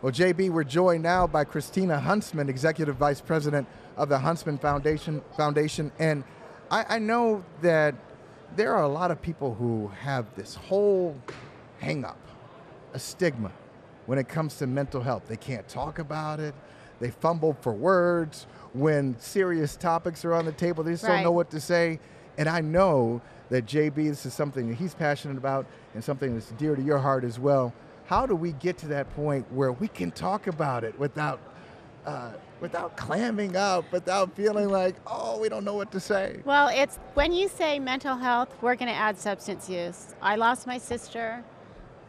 Well, JB, we're joined now by Christena Huntsman, Executive Vice President of the Huntsman Foundation. And I know that there are a lot of people who have this whole hang-up, a stigma, when it comes to mental health. They can't talk about it. They fumble for words. When serious topics are on the table, they just don't know what to say. And I know that JB, this is something that he's passionate about and something that's dear to your heart as well. How do we get to that point where we can talk about it without clamming up, without feeling like, oh, we don't know what to say? Well, it's when you say mental health, we're going to add substance use. I lost my sister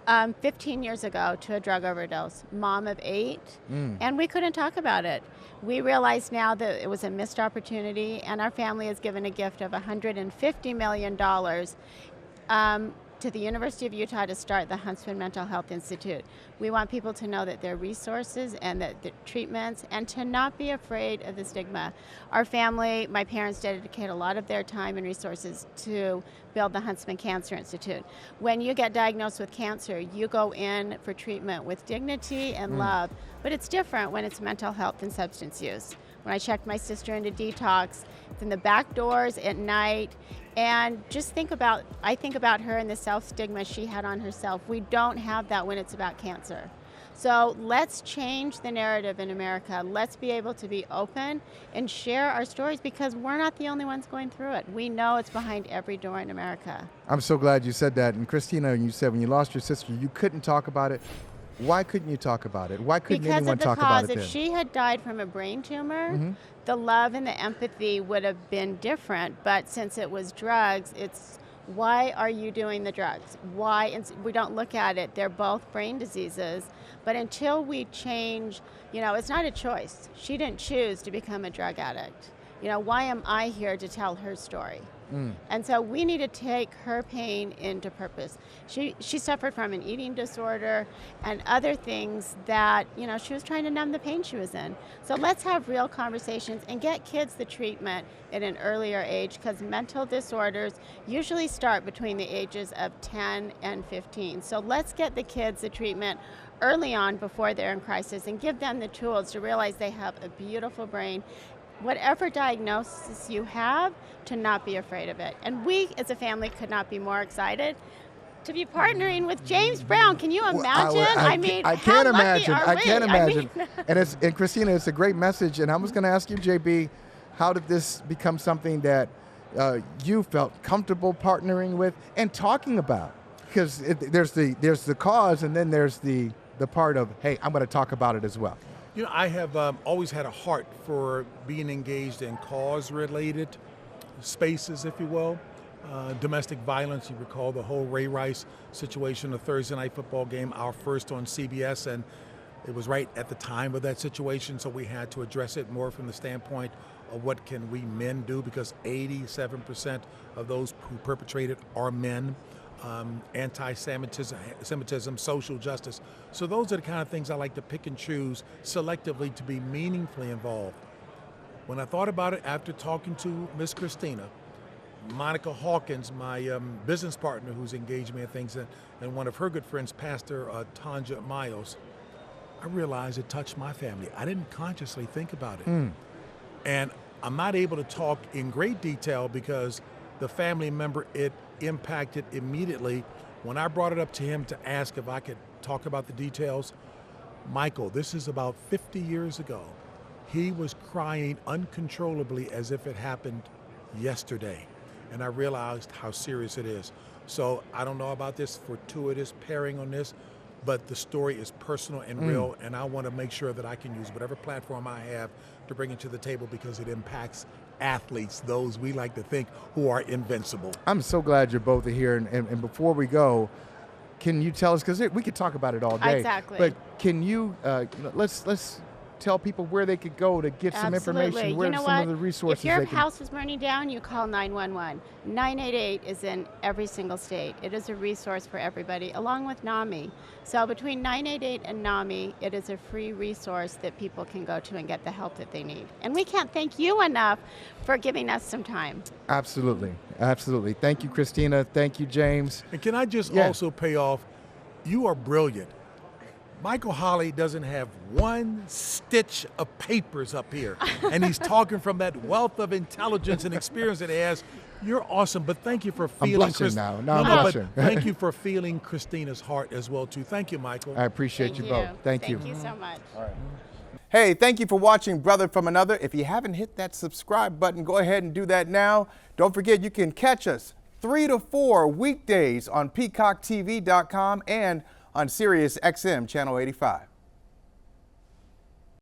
15 years ago to a drug overdose, mom of 8, and we couldn't talk about it. We realize now that it was a missed opportunity, and our family has given a gift of $150 million to the University of Utah to start the Huntsman Mental Health Institute. We want people to know that there are resources and that the treatments, and to not be afraid of the stigma. Our family, my parents dedicate a lot of their time and resources to build the Huntsman Cancer Institute. When you get diagnosed with cancer, you go in for treatment with dignity and love, but it's different when it's mental health and substance use. When I checked my sister into detox, it's in the back doors at night, and I think about her and the self-stigma she had on herself. We don't have that when it's about cancer. So let's change the narrative in America. Let's be able to be open and share our stories, because we're not the only ones going through it. We know it's behind every door in America. I'm so glad you said that. And Christena, you said when you lost your sister, you couldn't talk about it. Why couldn't you talk about it? Why couldn't anyone talk about it then? Because if she had died from a brain tumor, the love and the empathy would have been different. But since it was drugs, it's why are you doing the drugs? Why? And we don't look at it. They're both brain diseases. But until we change, it's not a choice. She didn't choose to become a drug addict. Why am I here to tell her story? And so we need to take her pain into purpose. She suffered from an eating disorder and other things that, she was trying to numb the pain she was in. So let's have real conversations and get kids the treatment at an earlier age, because mental disorders usually start between the ages of 10 and 15. So let's get the kids the treatment early on before they're in crisis, and give them the tools to realize they have a beautiful brain. Whatever diagnosis you have, to not be afraid of it. And we, as a family, could not be more excited to be partnering with James Brown. Can you imagine? I can't imagine. And Christena, it's a great message. And I was going to ask you, JB, how did this become something that you felt comfortable partnering with and talking about? Because there's the cause, and then there's the part of, hey, I'm going to talk about it as well. I have always had a heart for being engaged in cause-related spaces, if you will. Domestic violence, you recall the whole Ray Rice situation, the Thursday night football game, our first on CBS, and it was right at the time of that situation, so we had to address it more from the standpoint of what can we men do, because 87% of those who perpetrated are men. Anti-Semitism, social justice. So those are the kind of things I like to pick and choose selectively to be meaningfully involved. When I thought about it after talking to Miss Christena, Monica Hawkins, my business partner who's engaged me in things, and one of her good friends, Pastor Tanja Miles, I realized it touched my family. I didn't consciously think about it. And I'm not able to talk in great detail because the family member it impacted immediately. When I brought it up to him to ask if I could talk about the details, Michael, this is about 50 years ago. He was crying uncontrollably as if it happened yesterday. And I realized how serious it is. So I don't know about this fortuitous pairing on this, but the story is personal and real, and I want to make sure that I can use whatever platform I have to bring it to the table, because it impacts athletes, those we like to think who are invincible. I'm so glad you're both here. And before we go, can you tell us, because we could talk about it all day. Exactly. But can you, let's tell people where they could go to get some information, where some of the resources if your they can... house is burning down, you call 911. 988 is in every single state. It is a resource for everybody, along with NAMI. So between 988 and NAMI, it is a free resource that people can go to and get the help that they need. And we can't thank you enough for giving us some time. Absolutely. Absolutely. Thank you, Christena. Thank you, James. And can I just also pay off, you are brilliant. Michael Holley doesn't have one stitch of papers up here, and he's talking from that wealth of intelligence and experience that he has. You're awesome, but thank you for feeling. I'm blushing now. No, I'm blushing. But thank you for feeling Christina's heart as well too. Thank you, Michael. I appreciate you both. Thank you. Thank you so much. All right. Hey, thank you for watching Brother from Another. If you haven't hit that subscribe button, go ahead and do that now. Don't forget you can catch us 3 to 4 weekdays on PeacockTV.com and on Sirius XM Channel 85.